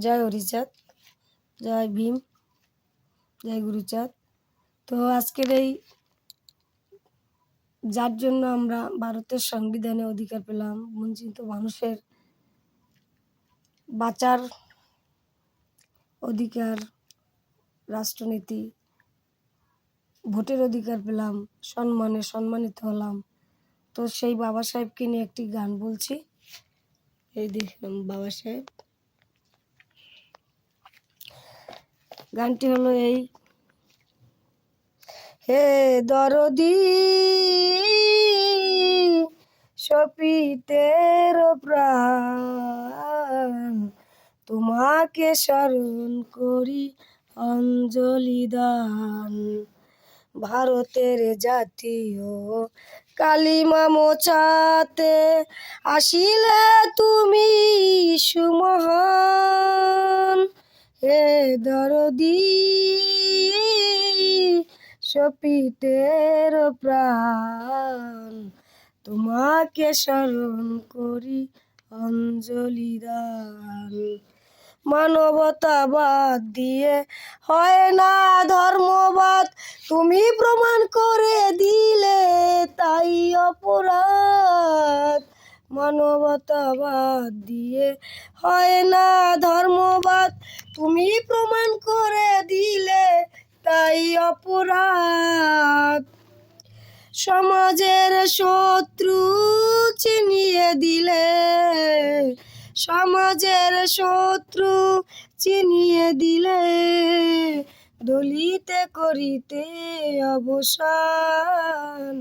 জয় হরিচাঁদ, জয় ভীম, জয় গুরুচাঁদ। তো আজকের এই যার জন্য আমরা ভারতের সংবিধানে অধিকার পেলাম, বঞ্চিত মানুষের বাঁচার অধিকার, রাষ্ট্রনীতি, ভোটের অধিকার পেলাম, সম্মানিত হলাম। তো সেই বাবা সাহেবকে নিয়ে একটি গান বলছি। এই দেখলাম বাবা সাহেব, গানটি হলো এই: হে দরদি শপীতের প্রাণ, তোমাকে স্মরণ করি অঞ্জলি দান। ভারতের জাতীয় কালিমা মোছাতে আসিলে তুমি সুমহান। হে দরদি শপীতের প্রাণ, তোমাকে স্মরণ করি অঞ্জলি দান। মানবতাবাদ দিয়ে হয় না ধর্মবাদ, তুমি প্রমাণ করে দিলে তাই অপরাধ। মানবতাবাদ দিয়ে হয় না ধর্মবাদ, তুমি প্রমাণ করে দিলে তাই অপরাধ। সমাজের শত্রু চিনিয়ে দিলে, সমাজের শত্রু চিনিয়ে দিলে, দলিতে করিতে অবসান।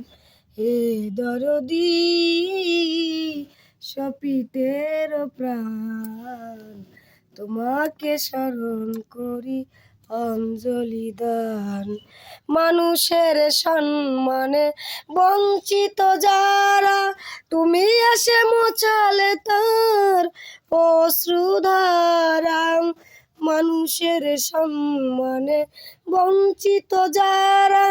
হে দরদি শপীতের প্রাণ, তোমাকে স্মরণ করি অঞ্জলি দান। মানুষের সম্মানে বঞ্চিত যারা, তুমি এসে মোছালে তার অশ্রুধারা। মানুষের সম্মানে বঞ্চিত যারা,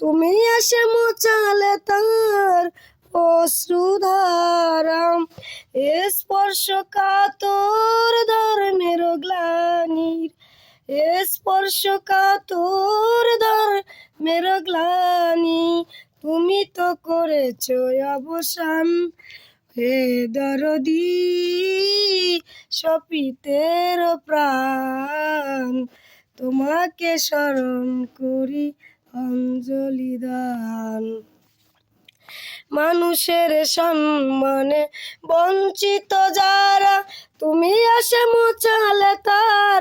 তুমি এসে মোছালে তার অশ্রুধারা। স্পর্শকাতর ধর্মের গ্লানির, স্পর্শকাতর ধর্মের গ্লানি, তুমি তো করেছ অবসান। হে দরদি শপীতের প্রাণ, তোমাকে স্মরণ করি অঞ্জলি দান। মানুষের সম্মানে বঞ্চিত যারা, তুমি এসে মোছালে তার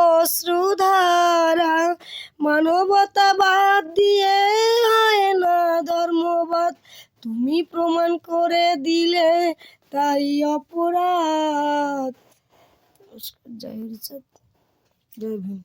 অশ্রুধারা। মানবতাবাদ দিয়ে হয় না ধর্মবাদ, তুমি প্রমাণ করে দিলে তাই অপরাধ। জয় হরিচাঁদ, জয় ভীম।